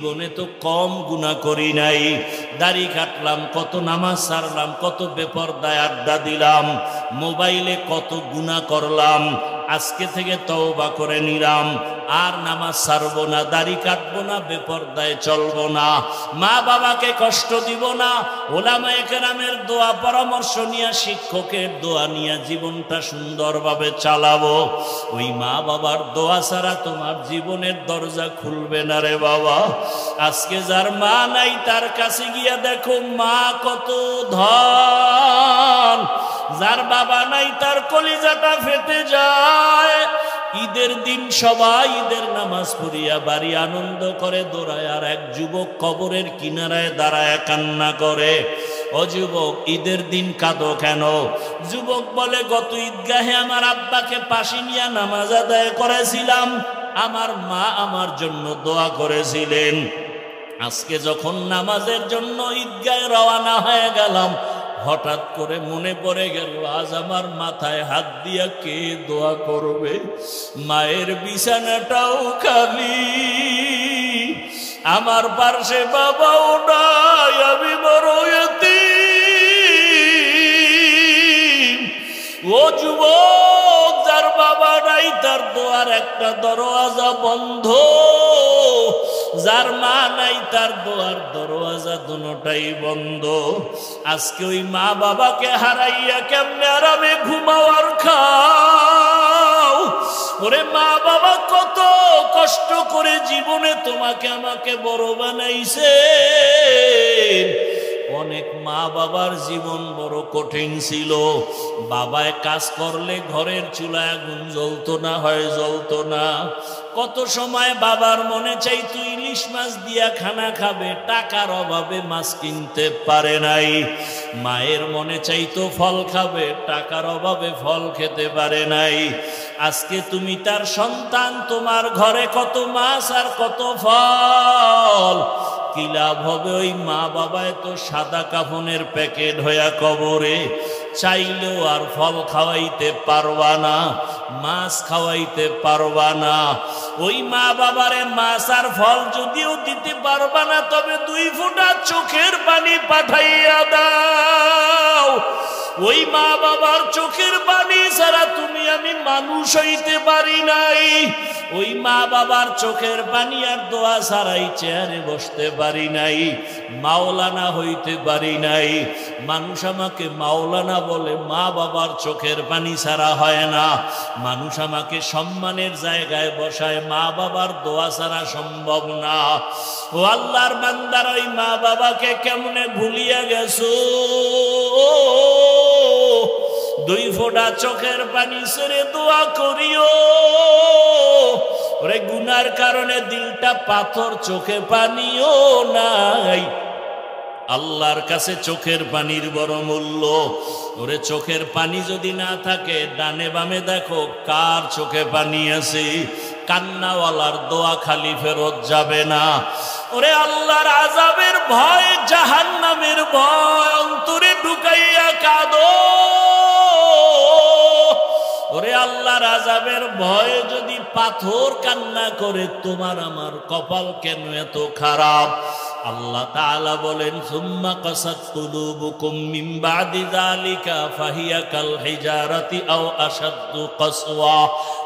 জীবনে তো কম গুনাহ করি নাই, দাড়ি কাটলাম, কত নামাজ ছাড়লাম, কত বেপরদায় আড্ডা দিলাম, মোবাইলে কত গুনাহ করলাম। আজকে থেকে তওবা করে নিলাম, আর নামাজ ছাড়বো না, দাড়ি কাটবো না, বেপরদায় চলবো না, মা বাবাকে কষ্ট দিব না, ওলামায়ে কেরামের দোয়া পরামর্শ নিয়ে, শিক্ষকের দোয়া নিয়ে জীবনটা সুন্দরভাবে চালাবো। ওই মা বাবার দোয়া ছাড়া তোমার জীবনের দরজা খুলবে না রে বাবা। আজকে যার মা নাই তার কাছে গিয়া দেখো মা কত ধন, যার বাবা নাই তার কলিজাটা ফেটে যায়। ঈদের দিন সবাই ঈদের নামাজ পড়িয়া বাড়ি আনন্দ করে দৌড়ায়, আর এক যুবক কবরের কিনারায় দাঁড়ায় কান্না করে। ও যুবক, ঈদের দিন কাঁদো কেন? যুবক বলে, গত ঈদগাহে আমার আব্বাকে পাশে নিয়ে নামাজ আদায় করেছিলাম, আমার মা আমার জন্য দোয়া করেছিলেন। আজকে যখন নামাজের জন্য ঈদগাহে রওনা হয়ে গেলাম, হঠাৎ করে মনে পড়ে গেল আজ আমার মাথায় হাত দিয়া কে দোয়া করবে। মায়ের বিছানাটাও খালি, আমার পাশে বাবাও নাই, আমি বড় ইতিম। ও যুবক, যার বাবা নাই তার দোয়ার একটা দরওয়াজা বন্ধ, যার মা নাই তার দোয়ার দরওয়াজা দুটোটাই বন্ধ। আজকে ওই মা বাবাকে হারাইয়া কেমনে আরামে ঘুমাও আর খাও? ওরে মা বাবা কত কষ্ট করে জীবনে তোমাকে আমাকে বড় বানাইছে। অনেক মা বাবার জীবন বড় কঠিন ছিল। বাবায় কাজ করলে ঘরের চুলায় আগুন জ্বলতো না, হয় জ্বলতো না। কত সময় বাবার মনে চাইতো ইলিশ মাছ দিয়া খানা খাবে, টাকার অভাবে মাছ কিনতে পারে নাই। মায়ের মনে চাইতো ফল খাবে, টাকার অভাবে ফল খেতে পারে নাই। আজকে তুমি তার সন্তান, তোমার ঘরে কত মাছ আর কত ফল, কি লাভ হবে? ওই মা বাবায় তো সাদা কাফনের প্যাকেট হইয়া কবরে, চাইলেও আর ফল খাওয়াইতে পারবা না, মাছ খাওয়াইতে পারবা না। ওই মা বাবারে মাছ আর ফল যদিও দিতে পারবা না, তবে 2 ফোঁটা চোখের পানি পাঠাইয়া দাও। ওই মা বাবার চোখের পানি ছাড়া তুমি আমি মানুষ হইতে পারি নাই। ওই মা বাবার চোখের পানি আর দোয়া ছাড়াই চেয়ারে বসতে পারি নাই, মাওলানা হইতে পারি নাই। মানুষ আমাকে মাওলানা বলে, মা বাবার চোখের পানি ছাড়া হয় না। মানুষ আমাকে সম্মানের জায়গায় বসায়, মা বাবার দোয়া ছাড়া সম্ভব না। ও আল্লাহর বান্দার, ওই মা বাবাকে কেমনে ভুলিয়া গেছো? 2 ফোঁটা চোখের পানি ছেড়ে দোয়া করিও। ওরে গুনার কারণে দিলটা পাথর, চোখে পানিও নাই। আল্লাহর কাছে চোখের পানির বড় মূল্য। ওরে চোখের পানি যদি না থাকে, ডানে বামে দেখো কার চোখে পানি আছে। কান্নাওয়ালার দোয়া খালি ফেরত যাবে না। ওরে আল্লাহর আযাবের ভয়, জাহান্নামের ভয় অন্তরে ঢুকাইয়া কাঁদো। ওরে আল্লাহর আযাবের ভয়ে যদি পাথর কান্না করে, তোমার আমার কপাল কেন এত খারাপ? আল্লাহ তাআলা বলেন, সুম্মা কাসাত কুলুবুকুম মিন বাদি যালিকা ফাহিয়া কাল হিজারাতি আও আশাদ্দু কাসওয়া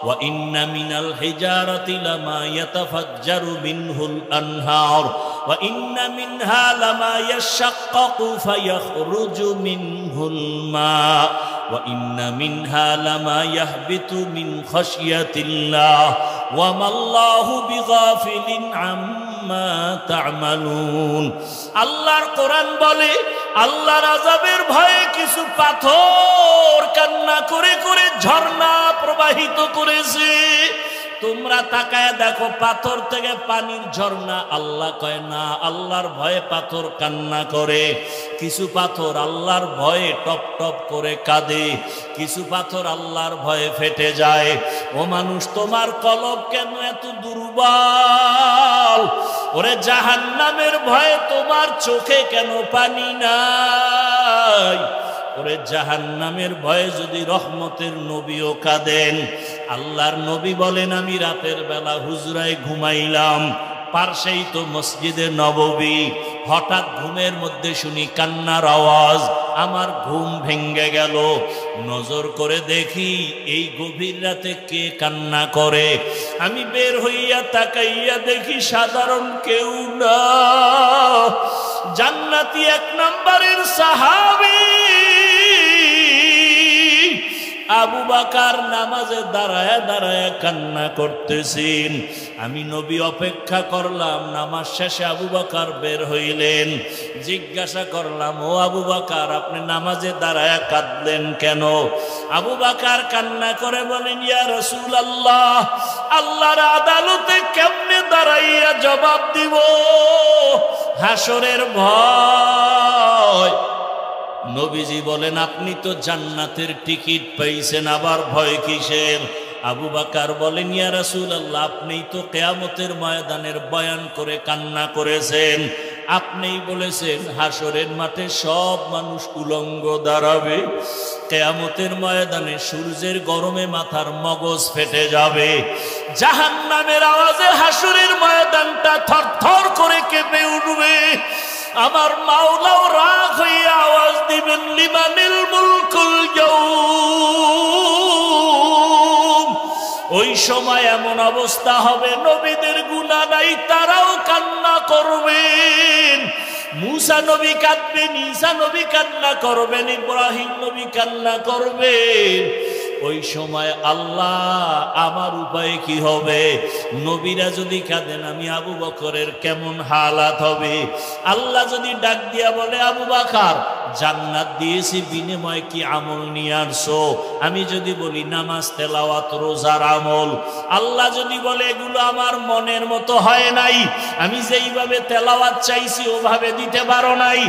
ওয়া ইন্না মিনাল হিজারাতি লামা ইয়াতাফাজ্জারু মিনহুল আনহার ওয়া ইন্না মিনহা লামা ইয়াশাক্কাকু ফায়াখরুজু মিনহুল মা ওয়া ইন্না মিনহা লামা ইয়াহবিতু মিন খাশিয়াতিল্লাহ ওয়া মাল্লাহু বিগাফিলিন আম্মা তা'মালুন। আল্লাহর কোরআন বলে, আল্লাহর আযাবের ভয়ে কিছু পাথর কান্না করে করে ঝর্ণা প্রবাহিত করেছে। তোমরা তাকায় দেখো, পাথর থেকে পানির ঝর্ণা। আল্লাহ কয় না, আল্লাহর ভয়ে পাথর কান্না করে। কিছু পাথর আল্লাহর ভয়ে টপ টপ করে কাঁদে, কিছু পাথর আল্লাহর ভয়ে ফেটে যায়। ও মানুষ, তোমার কলব কেন এত দুর্বল? ওরে জাহান্নামের ভয়ে তোমার চোখে কেন পানি নাই? ওরে জাহান্নামের ভয়ে যদি রহমতের নবীও কাঁদেন। আল্লাহর নবী বলেন, আমি রাতের বেলা হুজরায় ঘুমাইলাম, পার্শ্বেই তো মসজিদে নববী। হঠাৎ ঘুমের মধ্যে শুনি কান্নার আওয়াজ, আমার ঘুম ভেঙ্গে গেল। নজর করে দেখি এই গভীর রাতে কে কান্না করে। আমি বের হইয়া তাকাইয়া দেখি সাধারণ কেউ না, জান্নাতি 1 নম্বরের সাহাবী আবু বকর নামাজে দাঁড়ায় দাঁড়ায় কান্না করতেছেন। আমি নবী অপেক্ষা করলাম, নামাজ শেষে আবু বকর বের হইলেন। জিজ্ঞাসা করলাম, ও আবু বকর, আপনি নামাজে দাঁড়ায় কাঁদলেন কেন? আবু বকর কান্না করে বলেন, ইয়া রাসূলুল্লাহ, আল্লাহর আদালতে কেমনে দাঁড়াইয়া জবাব দিব, হাসরের ভয়। নবীজি বলেন, আপনি তো জান্নাতের টিকিট পাইছেন, আবার ভয় কিসের? আবু বকর বলেন, ইয়া রাসূলুল্লাহ, আপনিই তো কিয়ামতের ময়দানের বয়ান করে কান্না করেছেন। আপনিই বলেছেন হাসরের মাঠে সব মানুষ উলঙ্গ দাঁড়াবে, কিয়ামতের ময়দানে সূর্যের গরমে মাথার মগজ ফেটে যাবে, জাহান্নামের আওয়াজে হাসরের ময়দানটা থরথর করে কেঁপে উঠবে। আমার মাওলাও রাগ হইয়া আওয়াজ দিবেন, লিমানিল মুলকুল ইয়াউম। ওই সময় এমন অবস্থা হবে, নবীদের গুনাহ নাই, তারাও কান্না করবেন। মুসা নবী কাঁদবেন, ঈসা নবী কান্না করবেন, ইব্রাহিম নবী কান্না করবেন। ওই সময় আল্লাহ, আমার উপায় কি হবে? নবীরা যদি কাঁদেন, আমি আবু বকরের কেমন হালাত হবে? আল্লাহ যদি ডাক দিয়া বলে, আবু বকর, জান্নাত দিয়েছি, বিনিময়ে কি আমল নিয়ে আসছো? আমি যদি বলি নামাজ, তেলাওয়াত, রোজার আমল। আল্লাহ যদি বলে, এগুলো আমার মনের মতো হয় নাই, আমি যেইভাবে তেলাওয়াত চাইছি ওভাবে দিতে পারো নাই,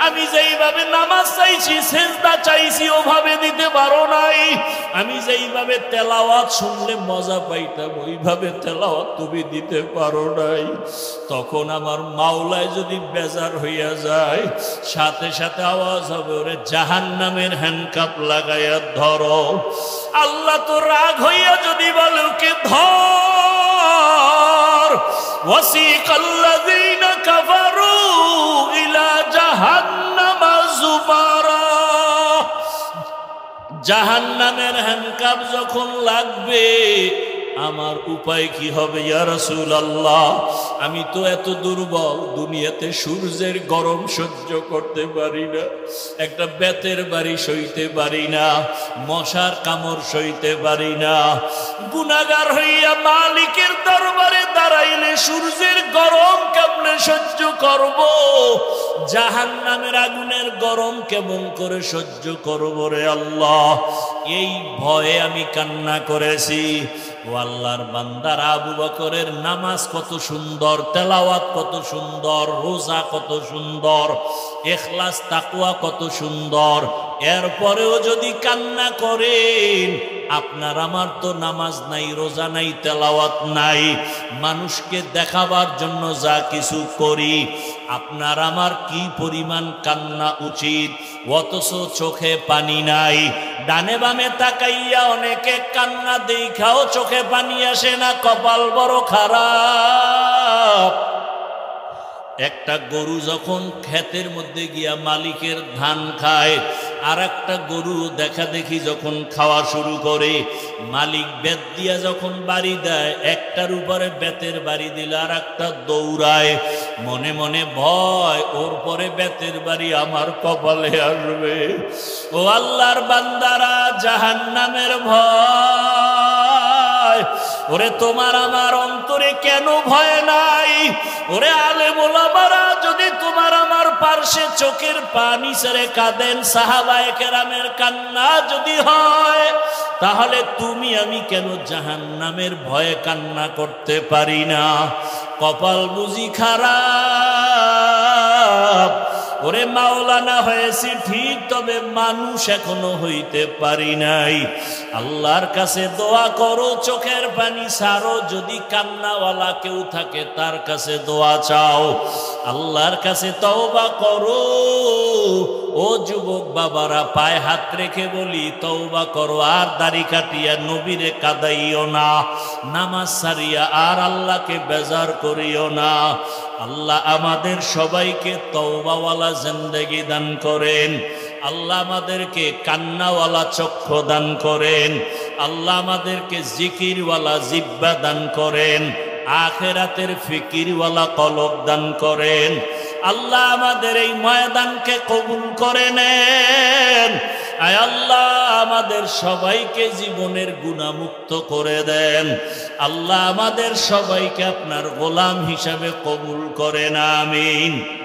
আমি যেইভাবে নামাজ চাইছি, সেজদা চাইছি, ওভাবে দিতে পারো নাই, আমি যেইভাবে তেলাওয়াত শুনলে মজা পাইতাম ওইভাবে তেলাওয়াত তুমি দিতে পারো নাই। তখন আমার মাওলায় যদি বেজার হইয়া যায়, সাথে সাথে আওয়াজ হবে, ওরে জাহান্নামের হ্যান্ডকাপ লাগাইয়া ধরো। আল্লাহ তো রাগ হইয়া যদি বলে, ওকে ধর। ওয়াসিকাল্লাযীনা কাফারু ইলা জাহান্নামা যুমারা। জাহান্নামের হ্যান্ডকাপ যখন লাগবে, আমার উপায় কি হবে? ইয়া রাসূলুল্লাহ, আমি তো এত দুর্বল, দুনিয়াতে সূর্যের গরম সহ্য করতে পারি না, একটা বেতের বাড়ি সইতে পারি না, মশার কামড় সইতে পারি না। গুনাহগার হইয়া মালিকের দরবারে দাঁড়াইলে সূর্যের গরম কেমনে সহ্য করব? জাহান্নামের আগুনের গরম কেমন করে সহ্য করব রে আল্লাহ? এই ভয়ে আমি কান্না করেছি। ও আল্লাহর বান্দারা, আবু বকরের নামাজ কত সুন্দর, তেলাওয়াত কত সুন্দর, রোজা কত সুন্দর, ইখলাস তাকওয়া কত সুন্দর, এরপরেও যদি কান্না করেন, আপনার আমার তো নামাজ নাই, রোজা নাই, তেলাওয়াত নাই, মানুষকে দেখাবার জন্য যা কিছু করি, আপনার আমার কি পরিমাণ কান্না উচিত, অথচ চোখে পানি নাই। ডানে বামে তাকাইয়া অনেকে কান্না দেখাও চোখে পানি আসে না, কপাল বড় খারাপ। একটা গরু যখন ক্ষেতের মধ্যে গিয়া মালিকের ধান খায়, আর একটা গরু দেখা দেখি যখন খাওয়া শুরু করে, মালিক বেত দিয়া যখন বাড়ি দেয়, একটার উপরে বেতের বাড়ি দিলে আর একটা দৌড়ায়, মনে মনে ভয়, ওর পরে বেতের বাড়ি আমার কপালে আসবে। ও আল্লাহর বান্দারা, জাহান্নামের ভয়, ওরে তোমার আমার অন্তরে কেন ভয় নাই? ওরে আলেম ওলামারা যদি তোমার আমার পার্শ্বে চোখের পানি ছেড়ে কাঁদেন, সাহাবায়ে কেরামের কান্না যদি হয়, তাহলে তুমি আমি কেন জাহান্নামের ভয়ে কান্না করতে পারি না? কপাল বুঝি খারাপ। ওরে মাওলানা হয়েছি ঠিক, তবে মানুষ এখনো হইতে পারি নাই। আল্লাহর কাছে দোয়া করো, চোখের পানি ছাড়ো, যদি কান্নাওয়ালা কেউ থাকে তার কাছে দোয়া চাও, আল্লাহর কাছে তওবা করো, ও যুবক বাবারা, পায়ে হাত রেখে বলি তওবা করো, আর দাড়ি কাটিয়া নবীরে কাদাইও না, নামাজ সারিয়া আর আল্লাহকে বেজার করিও না। আল্লাহ আমাদের সবাইকে তওবাওয়ালা জিন্দেগি দান করেন। আল্লাহ আমাদেরকে কান্নাওয়ালা চক্ষু দান করেন। আল্লাহ আমাদেরকে জিকিরওয়ালা জিহ্বা দান করেন। আখিরাতের ফিকিরওয়ালা কলব দান করেন। আল্লাহ আমাদের এই ময়দানকে কবুল করে নেন। আয় আল্লাহ আমাদের সবাইকে জীবনের গুনাহমুক্ত করে দেন। আল্লাহ আমাদের সবাইকে আপনার গোলাম হিসাবে কবুল করেন। আমিন।